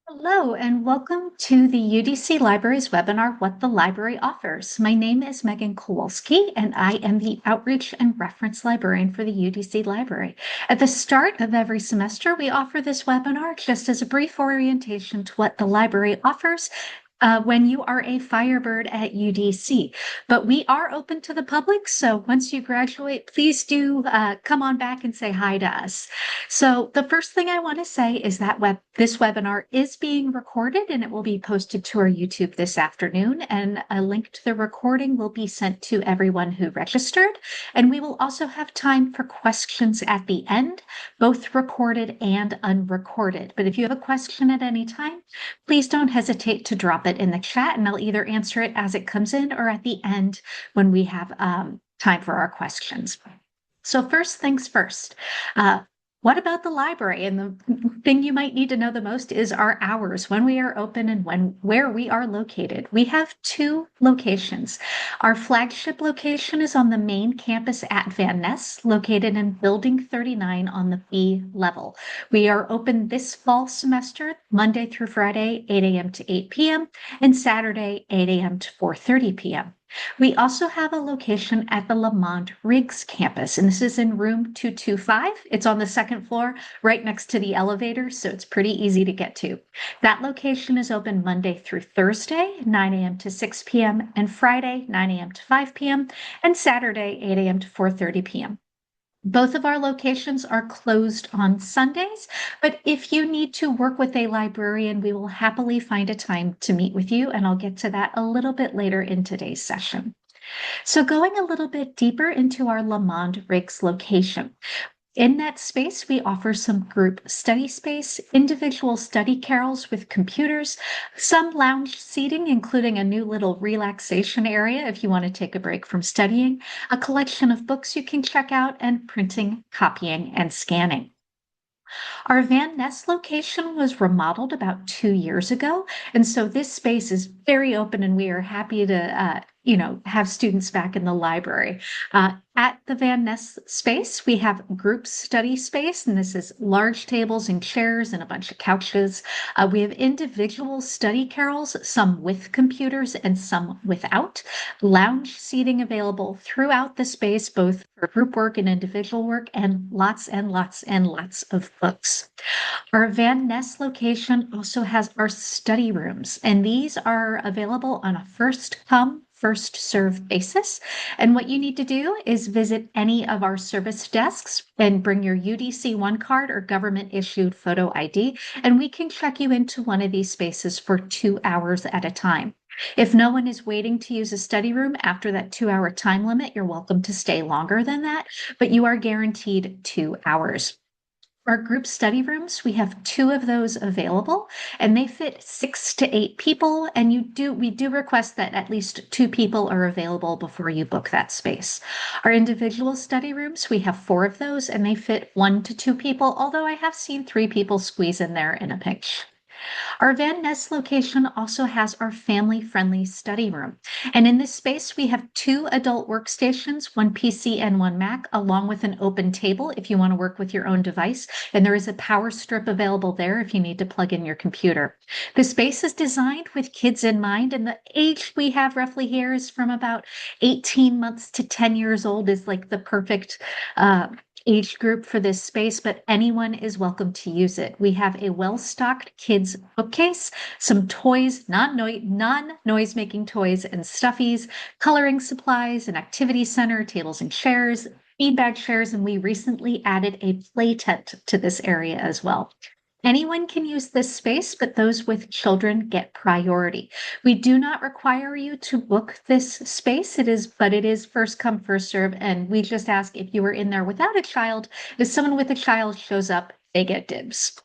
Hello, and welcome to the UDC Libraries webinar, What the Library Offers. My name is Megan Kowalski, and I am the Outreach and Reference Librarian for the UDC Library. At the start of every semester, we offer this webinar just as a brief orientation to what the library offers when you are a Firebird at UDC. But we are open to the public, so once you graduate, please do come on back and say hi to us. So the first thing I want to say is that this webinar is being recorded and it will be posted to our YouTube this afternoon, and a link to the recording will be sent to everyone who registered. And we will also have time for questions at the end, both recorded and unrecorded. But if you have a question at any time, please don't hesitate to drop it in the chat, and I'll either answer it as it comes in or at the end when we have time for our questions. So first things first, what about the library? And the thing you might need to know the most is our hours, when we are open and where we are located. We have two locations. Our flagship location is on the main campus at Van Ness, located in Building 39 on the B level. We are open this fall semester, Monday through Friday, 8 a.m. to 8 p.m., and Saturday, 8 a.m. to 4:30 p.m. We also have a location at the Lamont Riggs campus, and this is in room 225. It's on the second floor, right next to the elevator, so it's pretty easy to get to. That location is open Monday through Thursday, 9 a.m. to 6 p.m., and Friday, 9 a.m. to 5 p.m., and Saturday, 8 a.m. to 4:30 p.m. Both of our locations are closed on Sundays, but if you need to work with a librarian, we will happily find a time to meet with you, and I'll get to that a little bit later in today's session. So going a little bit deeper into our Lamont Riggs location. In that space, we offer some group study space, individual study carrels with computers, some lounge seating, including a new little relaxation area if you want to take a break from studying, a collection of books you can check out, and printing, copying, and scanning. Our Van Ness location was remodeled about 2 years ago, and so this space is very open, and we are happy to, have students back in the library. At the Van Ness space, we have group study space, and this is large tables and chairs and a bunch of couches. We have individual study carrels, some with computers and some without. Lounge seating available throughout the space, both for group work and individual work, and lots and lots and lots of books. Our Van Ness location also has our study rooms, and these are available on a first come, first serve basis. And what you need to do is visit any of our service desks and bring your UDC One card or government issued photo ID, and we can check you into one of these spaces for 2 hours at a time. If no one is waiting to use a study room after that 2 hour time limit, you're welcome to stay longer than that, but you are guaranteed 2 hours. Our group study rooms, we have two of those available, and they fit 6 to 8 people. And we do request that at least 2 people are available before you book that space. Our individual study rooms, we have 4 of those, and they fit 1 to 2 people, although I have seen 3 people squeeze in there in a pinch. Our Van Ness location also has our family-friendly study room. And in this space, we have 2 adult workstations, one PC and one Mac, along with an open table if you want to work with your own device. And there is a power strip available there if you need to plug in your computer. The space is designed with kids in mind, and the age we have roughly here is from about 18 months to 10 years old is like the perfect age group for this space, but anyone is welcome to use it. We have a well-stocked kids bookcase, some toys, non-noise making toys and stuffies, coloring supplies, an activity center, tables and chairs, feedback chairs, and we recently added a play tent to this area as well. Anyone can use this space, but those with children get priority. We do not require you to book this space. It is first come, first serve. And we just ask if you are in there without a child, if someone with a child shows up, they get dibs.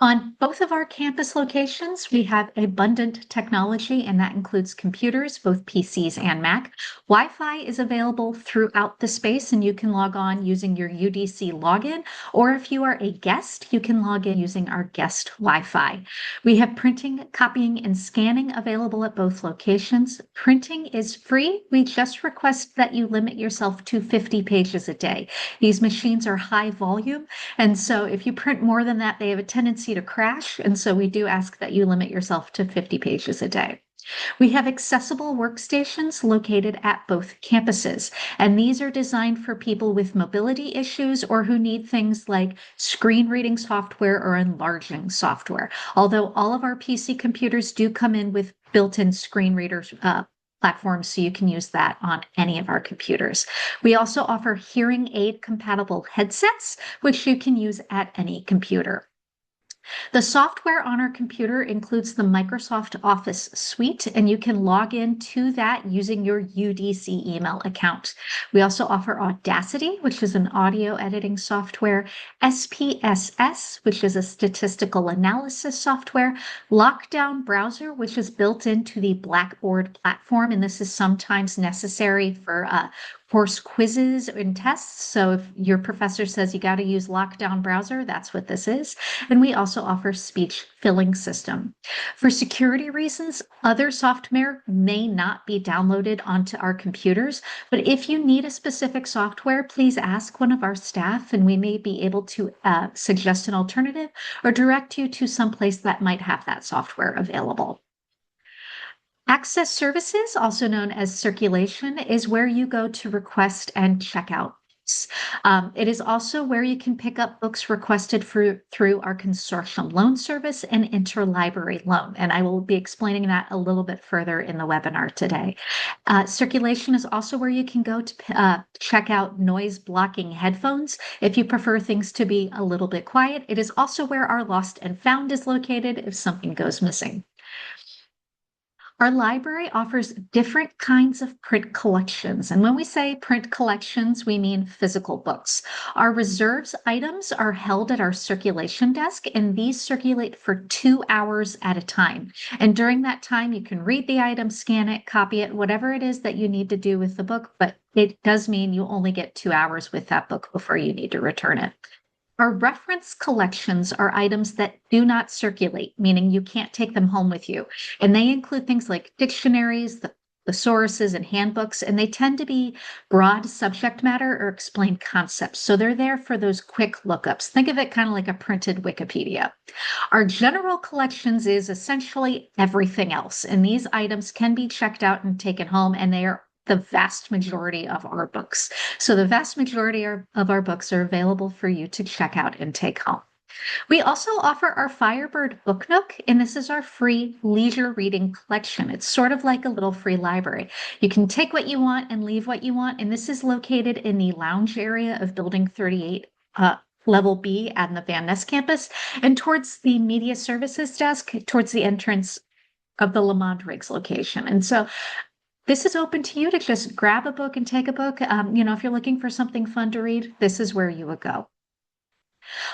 On both of our campus locations, we have abundant technology, and that includes computers, both PCs and Mac. Wi-Fi is available throughout the space, and you can log on using your UDC login, or if you are a guest, you can log in using our guest Wi-Fi. We have printing, copying, and scanning available at both locations. Printing is free. We just request that you limit yourself to 50 pages a day. These machines are high volume, and so if you print more than that, they have a tendency tendency to crash, and so we do ask that you limit yourself to 50 pages a day. We have accessible workstations located at both campuses, and these are designed for people with mobility issues or who need things like screen reading software or enlarging software. Although all of our PC computers do come in with built-in screen readers, platforms, so you can use that on any of our computers. We also offer hearing aid compatible headsets, which you can use at any computer. The software on our computer includes the Microsoft Office suite, and you can log in to that using your UDC email account. We also offer Audacity, which is an audio editing software, SPSS, which is a statistical analysis software, Lockdown Browser, which is built into the Blackboard platform, and this is sometimes necessary for course quizzes and tests. So if your professor says you got to use Lockdown Browser, that's what this is. And we also offer speech filling system. For security reasons, other software may not be downloaded onto our computers, but if you need a specific software, please ask one of our staff and we may be able to suggest an alternative or direct you to some place that might have that software available. Access services, also known as circulation, is where you go to request and check out books. It is also where you can pick up books requested through our Consortium loan service and interlibrary loan. And I will be explaining that a little bit further in the webinar today. Circulation is also where you can go to check out noise blocking headphones if you prefer things to be a little bit quiet. It is also where our lost and found is located if something goes missing. Our library offers different kinds of print collections. And when we say print collections, we mean physical books. Our reserves items are held at our circulation desk, and these circulate for 2 hours at a time. And during that time, you can read the item, scan it, copy it, whatever it is that you need to do with the book. But it does mean you only get 2 hours with that book before you need to return it. Our reference collections are items that do not circulate, meaning you can't take them home with you. And they include things like dictionaries, the thesauruses, and handbooks, and they tend to be broad subject matter or explain concepts. So they're there for those quick lookups. Think of it kind of like a printed Wikipedia. Our general collections is essentially everything else, and these items can be checked out and taken home, and they are the vast majority of our books. So the vast majority of our books are available for you to check out and take home. We also offer our Firebird Book Nook, and this is our free leisure reading collection. It's sort of like a little free library. You can take what you want and leave what you want, and this is located in the lounge area of Building 38, Level B at the Van Ness campus, and towards the media services desk, towards the entrance of the Lamont Riggs location. And so this is open to you to just grab a book and take a book. If you're looking for something fun to read, this is where you would go.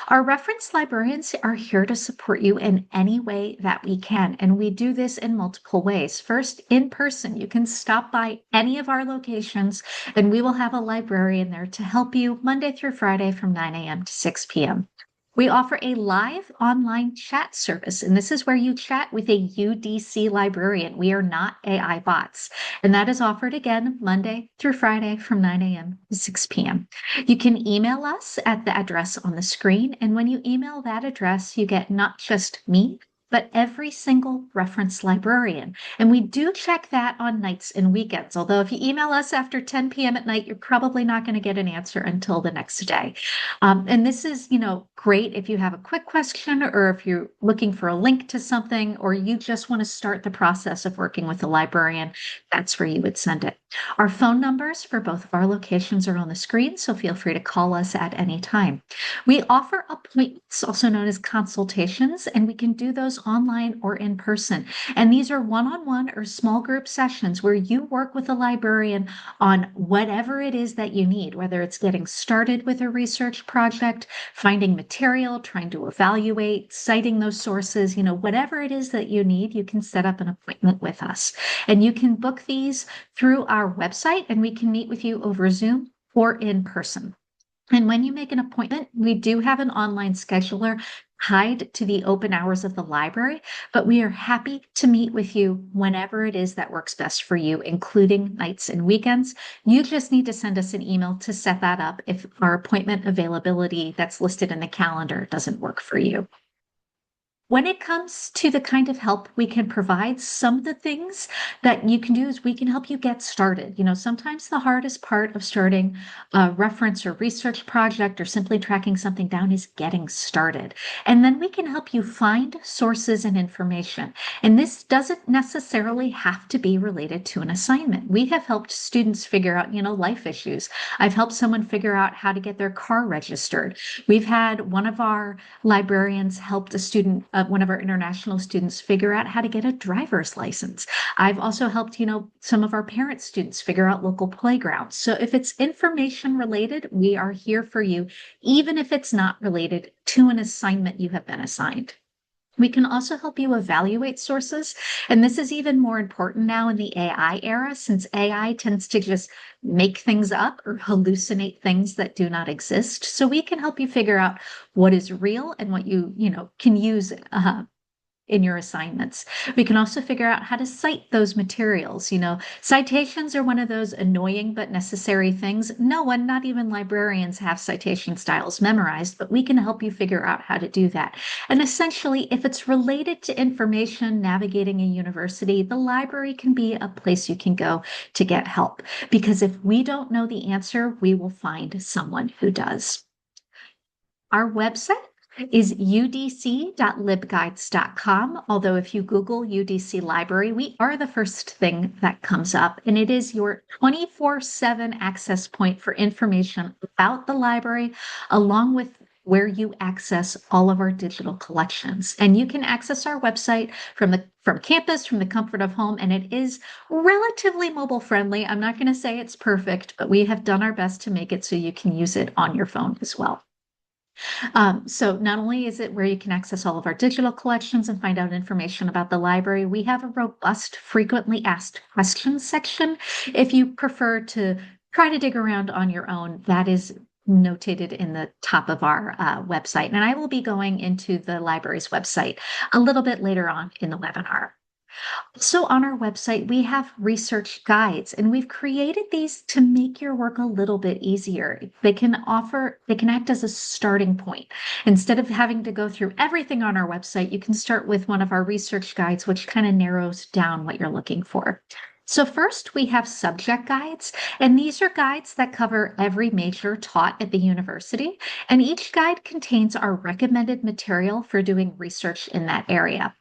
Our reference librarians are here to support you in any way that we can, and we do this in multiple ways. First, in person, you can stop by any of our locations, and we will have a librarian there to help you Monday through Friday from 9 a.m. to 6 p.m. We offer a live online chat service, and this is where you chat with a UDC librarian. We are not AI bots, and that is offered again Monday through Friday from 9 a.m. to 6 p.m. You can email us at the address on the screen, and when you email that address, you get not just me, but every single reference librarian. And we do check that on nights and weekends. Although if you email us after 10 p.m. at night, you're probably not going to get an answer until the next day. And this is, great if you have a quick question or if you're looking for a link to something, or you just want to start the process of working with a librarian, that's where you would send it. Our phone numbers for both of our locations are on the screen, so feel free to call us at any time. We offer appointments, also known as consultations, and we can do those online or in person. And these are one-on-one or small group sessions where you work with a librarian on whatever it is that you need, whether it's getting started with a research project, finding material, trying to evaluate, citing those sources, whatever it is that you need, you can set up an appointment with us. And you can book these through our website, and we can meet with you over Zoom or in person. And when you make an appointment, we do have an online scheduler tied to the open hours of the library, but we are happy to meet with you whenever it is that works best for you, including nights and weekends. You just need to send us an email to set that up if our appointment availability that's listed in the calendar doesn't work for you. When it comes to the kind of help we can provide, some of the things that you can do is we can help you get started. Sometimes the hardest part of starting a reference or research project or simply tracking something down is getting started. And then we can help you find sources and information. And this doesn't necessarily have to be related to an assignment. We have helped students figure out, life issues. I've helped someone figure out how to get their car registered. We've had one of our librarians helped a student, one of our international students, figure out how to get a driver's license. I've also helped, some of our parent students figure out local playgrounds. So if it's information related, we are here for you, even if it's not related to an assignment you have been assigned. We can also help you evaluate sources. And this is even more important now in the AI era, since AI tends to just make things up or hallucinate things that do not exist. So we can help you figure out what is real and what you can use in your assignments. We can also figure out how to cite those materials. Citations are one of those annoying but necessary things. No one, not even librarians, have citation styles memorized, but we can help you figure out how to do that. And essentially, if it's related to information navigating a university, the library can be a place you can go to get help. Because if we don't know the answer, we will find someone who does. Our website is udc.libguides.com. Although if you Google UDC Library, we are the first thing that comes up, and it is your 24/7 access point for information about the library, along with where you access all of our digital collections. And you can access our website from campus, from the comfort of home, and it is relatively mobile friendly. I'm not going to say it's perfect, but we have done our best to make it so you can use it on your phone as well. So not only is it where you can access all of our digital collections and find out information about the library, we have a robust, frequently asked questions section. If you prefer to try to dig around on your own, that is notated in the top of our website. And I will be going into the library's website a little bit later on in the webinar. So on our website, we have research guides, and we've created these to make your work a little bit easier. They can act as a starting point. Instead of having to go through everything on our website, you can start with one of our research guides, which kind of narrows down what you're looking for. So first, we have subject guides, and these are guides that cover every major taught at the university, and each guide contains our recommended material for doing research in that area.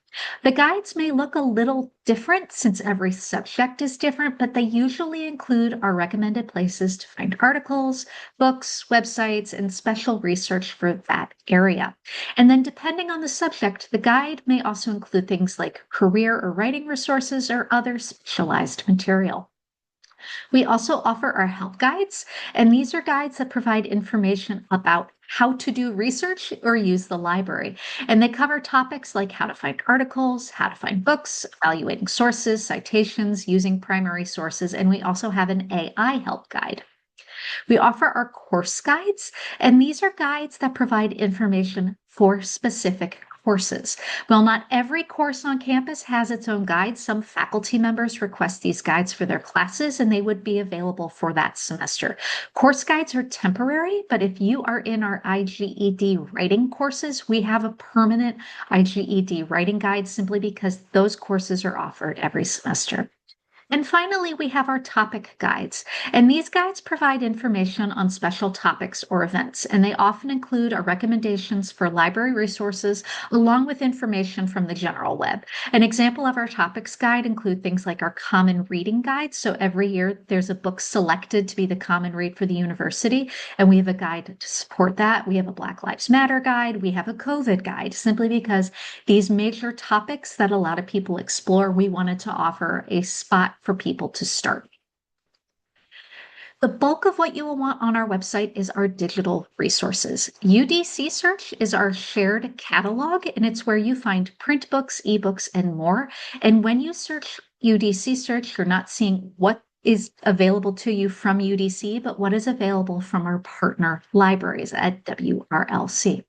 The guides may look a little different since every subject is different, but they usually include our recommended places to find articles, books, websites, and special research for that area. And then depending on the subject, the guide may also include things like career or writing resources or other specialized material. We also offer our help guides, and these are guides that provide information about how to do research or use the library. And they cover topics like how to find articles, how to find books, evaluating sources, citations, using primary sources, and we also have an AI help guide. We offer our course guides, and these are guides that provide information for specific courses. While not every course on campus has its own guide, some faculty members request these guides for their classes, and they would be available for that semester. Course guides are temporary, but if you are in our IGED writing courses, we have a permanent IGED writing guide simply because those courses are offered every semester. And finally, we have our topic guides, and these guides provide information on special topics or events, and they often include our recommendations for library resources along with information from the general web. An example of our topics guide include things like our common reading guide. So every year there's a book selected to be the common read for the university, and we have a guide to support that. We have a Black Lives Matter guide. We have a COVID guide, simply because these major topics that a lot of people explore, we wanted to offer a spot for people to start. The bulk of what you will want on our website is our digital resources. UDC Search is our shared catalog, and it's where you find print books, ebooks, and more. And when you search UDC Search, you're not seeing what is available to you from UDC, but what is available from our partner libraries at WRLC.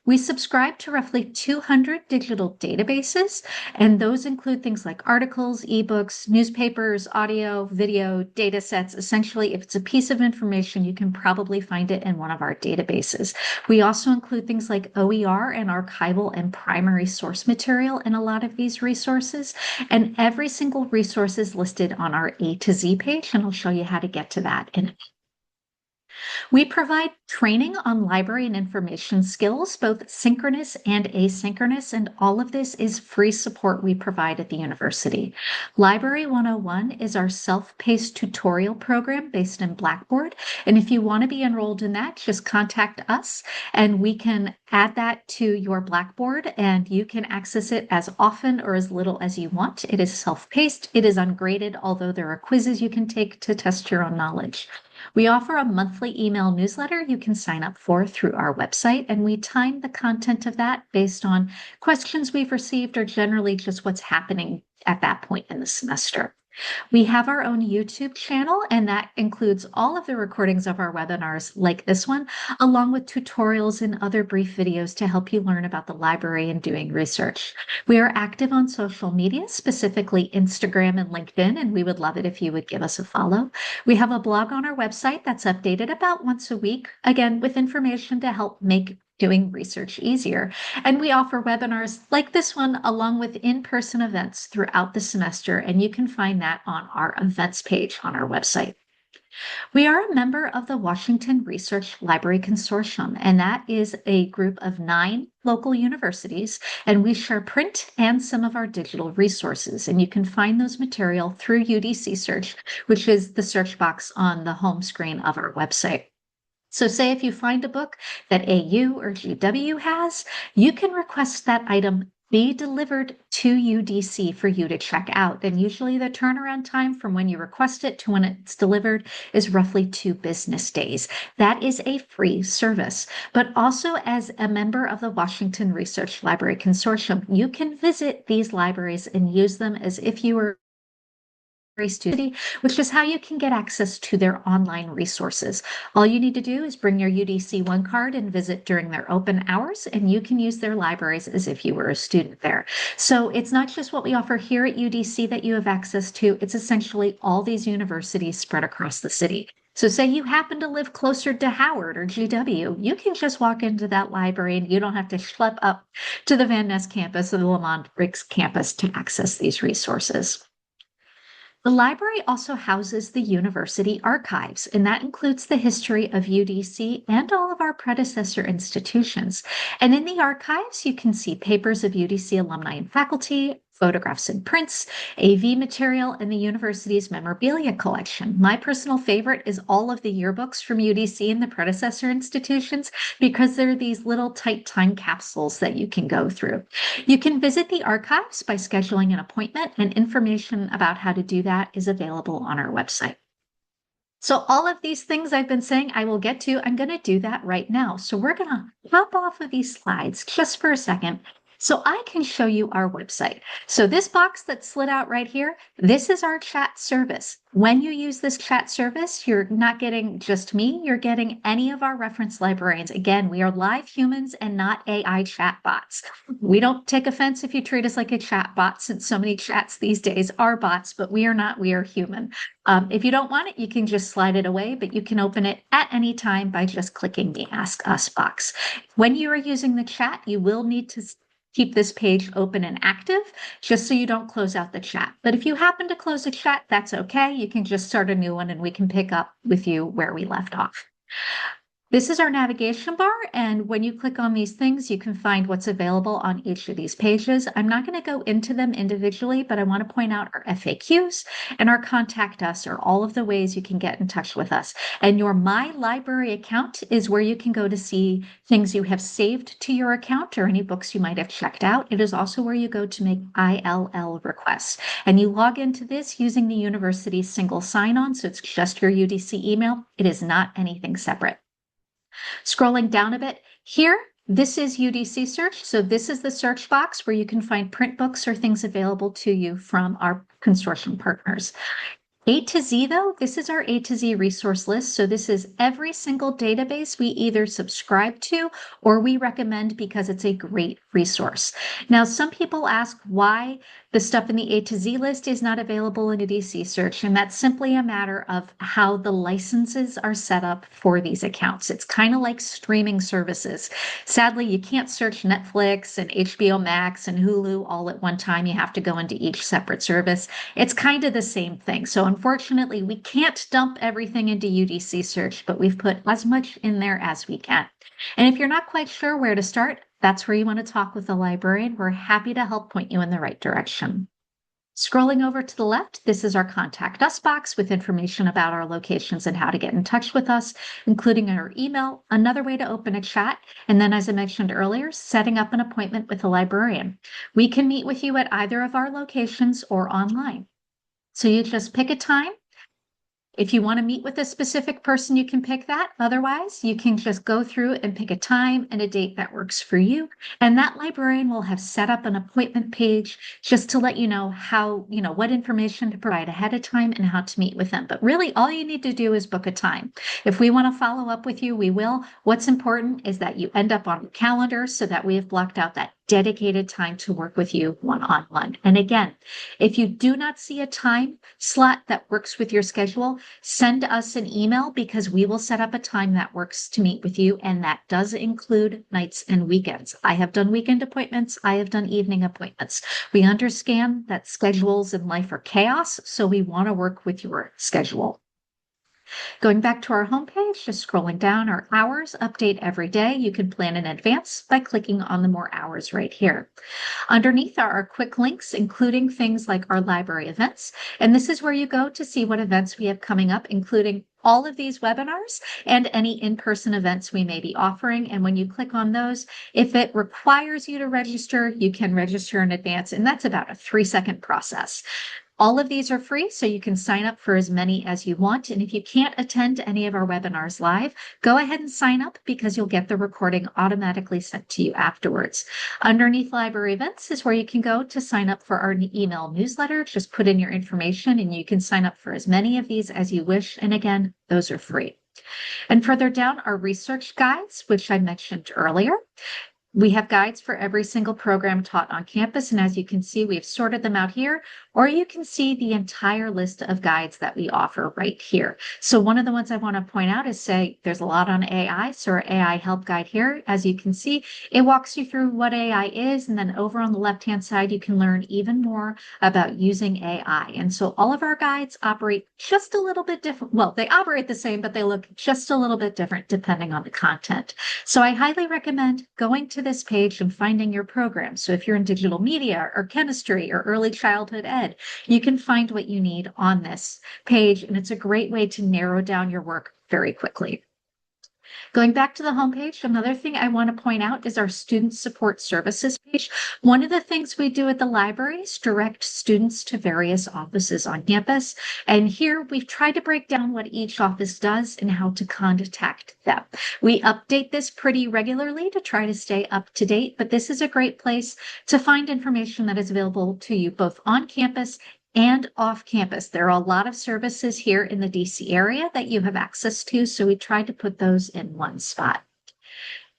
We subscribe to roughly 200 digital databases, and those include things like articles, ebooks, newspapers, audio, video, data sets. Essentially, if it's a piece of information, you can probably find it in one of our databases. We also include things like OER and archival and primary source material in a lot of these resources, and every single resource is listed on our A to Z page, and I'll show you how to get to that in a minute. We provide training on library and information skills, both synchronous and asynchronous, and all of this is free support we provide at the university. Library 101 is our self-paced tutorial program based in Blackboard, and if you want to be enrolled in that, just contact us and we can add that to your Blackboard and you can access it as often or as little as you want. It is self-paced, it is ungraded, although there are quizzes you can take to test your own knowledge. We offer a monthly email newsletter you can sign up for through our website, and we time the content of that based on questions we've received or generally just what's happening at that point in the semester. We have our own YouTube channel, and that includes all of the recordings of our webinars like this one, along with tutorials and other brief videos to help you learn about the library and doing research. We are active on social media, specifically Instagram and LinkedIn, and we would love it if you would give us a follow. We have a blog on our website that's updated about once a week, again, with information to help make doing research easier. And we offer webinars like this one along with in-person events throughout the semester, and you can find that on our events page on our website. We are a member of the Washington Research Library Consortium, and that is a group of 9 local universities, and we share print and some of our digital resources. And you can find those material through UDC Search, which is the search box on the home screen of our website. So say if you find a book that AU or GW has, you can request that item be delivered to UDC for you to check out. And usually the turnaround time from when you request it to when it's delivered is roughly 2 business days. That is a free service. But also as a member of the Washington Research Library Consortium, you can visit these libraries and use them as if you were student, which is how you can get access to their online resources. All you need to do is bring your UDC One card and visit during their open hours, and you can use their libraries as if you were a student there. So it's not just what we offer here at UDC that you have access to, it's essentially all these universities spread across the city. So say you happen to live closer to Howard or GW, you can just walk into that library and you don't have to schlep up to the Van Ness campus or the Lamont Briggs campus to access these resources. The library also houses the university archives, and that includes the history of UDC and all of our predecessor institutions. And in the archives, you can see papers of UDC alumni and faculty, photographs and prints, AV material, and the university's memorabilia collection. My personal favorite is all of the yearbooks from UDC and the predecessor institutions because they're these little tight time capsules that you can go through. You can visit the archives by scheduling an appointment, and information about how to do that is available on our website. So all of these things I've been saying I will get to, I'm going to do that right now. So we're going to hop off of these slides just for a second so I can show you our website. So this box that slid out right here, this is our chat service. When you use this chat service, you're not getting just me, you're getting any of our reference librarians. Again, we are live humans and not AI chat bots. We don't take offense if you treat us like a chat bot, since so many chats these days are bots, but we are not, we are human. If you don't want it, you can just slide it away, but you can open it at any time by just clicking the Ask Us box. When you are using the chat, you will need to keep this page open and active just so you don't close out the chat. But if you happen to close a chat, that's okay. You can just start a new one and we can pick up with you where we left off. This is our navigation bar, and when you click on these things, you can find what's available on each of these pages. I'm not going to go into them individually, but I want to point out our FAQs and our Contact Us are all of the ways you can get in touch with us. And your My Library account is where you can go to see things you have saved to your account or any books you might have checked out. It is also where you go to make ILL requests. And you log into this using the university's single sign-on, so it's just your UDC email. It is not anything separate. Scrolling down a bit here, this is UDC Search. So this is the search box where you can find print books or things available to you from our consortium partners. A to Z, though, this is our A to Z resource list. So this is every single database we either subscribe to or we recommend because it's a great resource. Now, some people ask why the stuff in the A to Z list is not available in a DC search, and that's simply a matter of how the licenses are set up for these accounts. It's kind of like streaming services. Sadly, you can't search Netflix and HBO Max and Hulu all at one time. You have to go into each separate service. It's kind of the same thing. So unfortunately, we can't dump everything into UDC search, but we've put as much in there as we can. And if you're not quite sure where to start, that's where you want to talk with the librarian. We're happy to help point you in the right direction. Scrolling over to the left, this is our Contact Us box with information about our locations and how to get in touch with us, including our email, another way to open a chat, and then, as I mentioned earlier, setting up an appointment with a librarian. We can meet with you at either of our locations or online. So you just pick a time. If you want to meet with a specific person, you can pick that. Otherwise, you can just go through and pick a time and a date that works for you. And that librarian will have set up an appointment page just to let you know what information to provide ahead of time and how to meet with them. But really, all you need to do is book a time. If we want to follow up with you, we will. What's important is that you end up on the calendar so that we have blocked out that dedicated time to work with you one-on-one. And again, if you do not see a time slot that works with your schedule, send us an email because we will set up a time that works to meet with you. And that does include nights and weekends. I have done weekend appointments. I have done evening appointments. We understand that schedules in life are chaos, so we want to work with your schedule. Going back to our homepage, just scrolling down, our hours update every day. You can plan in advance by clicking on the more hours right here. Underneath are our quick links, including things like our library events. And this is where you go to see what events we have coming up, including all of these webinars and any in-person events we may be offering. And when you click on those, if it requires you to register, you can register in advance. And that's about a 3-second process. All of these are free, so you can sign up for as many as you want. And if you can't attend any of our webinars live, go ahead and sign up because you'll get the recording automatically sent to you afterwards. Underneath library events is where you can go to sign up for our email newsletter. Just put in your information and you can sign up for as many of these as you wish. And again, those are free. And further down are research guides, which I mentioned earlier. We have guides for every single program taught on campus, and as you can see, we've sorted them out here, or you can see the entire list of guides that we offer right here. So one of the ones I want to point out is there's a lot on AI, so our AI help guide here, as you can see, it walks you through what AI is, and then over on the left-hand side, you can learn even more about using AI. And so all of our guides operate just a little bit different. Well, they operate the same, but they look just a little bit different depending on the content. So I highly recommend going to this page and finding your program. So if you're in digital media or chemistry or early childhood ed, you can find what you need on this page. And it's a great way to narrow down your work very quickly. Going back to the homepage, another thing I want to point out is our student support services page. One of the things we do at the library is direct students to various offices on campus. And here we've tried to break down what each office does and how to contact them. We update this pretty regularly to try to stay up to date, but this is a great place to find information that is available to you both on campus and off campus. There are a lot of services here in the DC area that you have access to, so we tried to put those in one spot.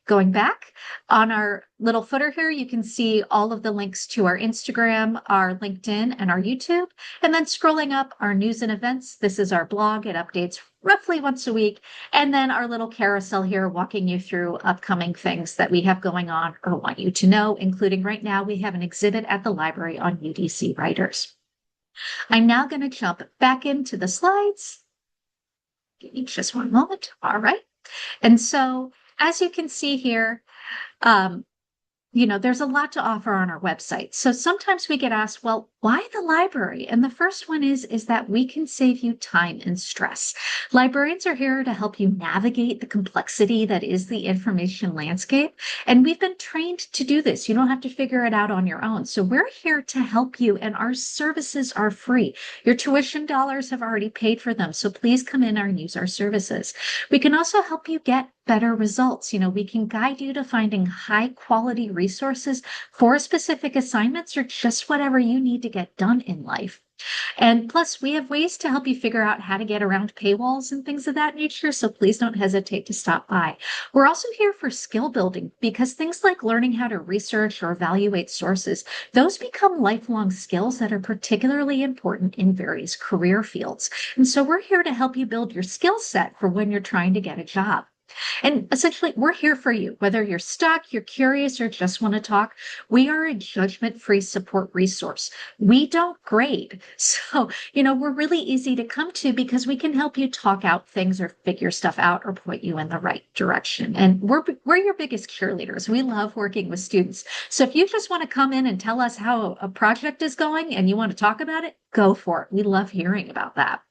Going back on our little footer here, you can see all of the links to our Instagram, our LinkedIn, and our YouTube. And then scrolling up, our news and events. This is our blog. It updates roughly once a week. And then our little carousel here walking you through upcoming things that we have going on or want you to know, including right now we have an exhibit at the library on UDC writers. I'm now going to jump back into the slides. Give me just one moment. All right. And so as you can see here, there's a lot to offer on our website. So sometimes we get asked, well, why the library? And the first one is that we can save you time and stress. Librarians are here to help you navigate the complexity that is the information landscape. And we've been trained to do this. You don't have to figure it out on your own. So we're here to help you, and our services are free. Your tuition dollars have already paid for them. So please come in and use our services. We can also help you get better results. We can guide you to finding high quality resources for specific assignments or just whatever you need to get done in life. And plus, we have ways to help you figure out how to get around paywalls and things of that nature. So please don't hesitate to stop by. We're also here for skill building because things like learning how to research or evaluate sources, those become lifelong skills that are particularly important in various career fields. And so we're here to help you build your skill set for when you're trying to get a job. And essentially, we're here for you. Whether you're stuck, you're curious, or just want to talk, we are a judgment free support resource. We don't grade. So, we're really easy to come to because we can help you talk out things or figure stuff out or point you in the right direction. And we're your biggest cheerleaders. We love working with students. So if you just want to come in and tell us how a project is going and you want to talk about it, go for it. We love hearing about that.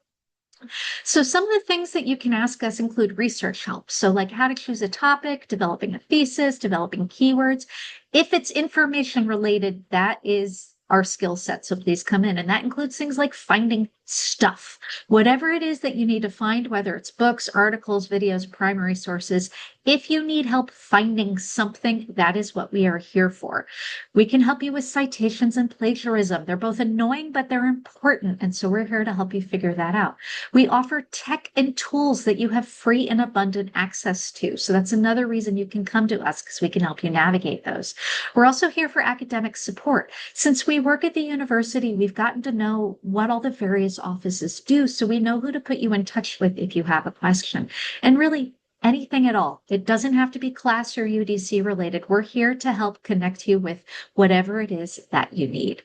So some of the things that you can ask us include research help. So like how to choose a topic, developing a thesis, developing keywords. If it's information related, that is our skill set. So please come in. And that includes things like finding stuff, whatever it is that you need to find, whether it's books, articles, videos, primary sources. If you need help finding something, that is what we are here for. We can help you with citations and plagiarism. They're both annoying, but they're important. And so we're here to help you figure that out. We offer tech and tools that you have free and abundant access to. So that's another reason you can come to us because we can help you navigate those. We're also here for academic support. Since we work at the university, we've gotten to know what all the various offices do. So we know who to put you in touch with if you have a question. And really, anything at all. It doesn't have to be class or UDC related. We're here to help connect you with whatever it is that you need.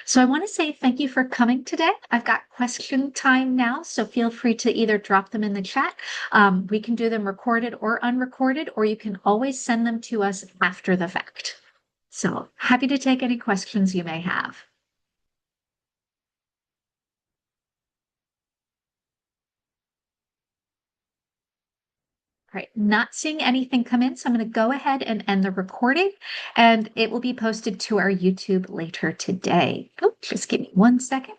So I want to say thank you for coming today. I've got question time now, so feel free to either drop them in the chat. We can do them recorded or unrecorded, or you can always send them to us after the fact. So happy to take any questions you may have. All right, not seeing anything come in, so I'm going to go ahead and end the recording, and it will be posted to our YouTube later today. Oh, just give me 1 second.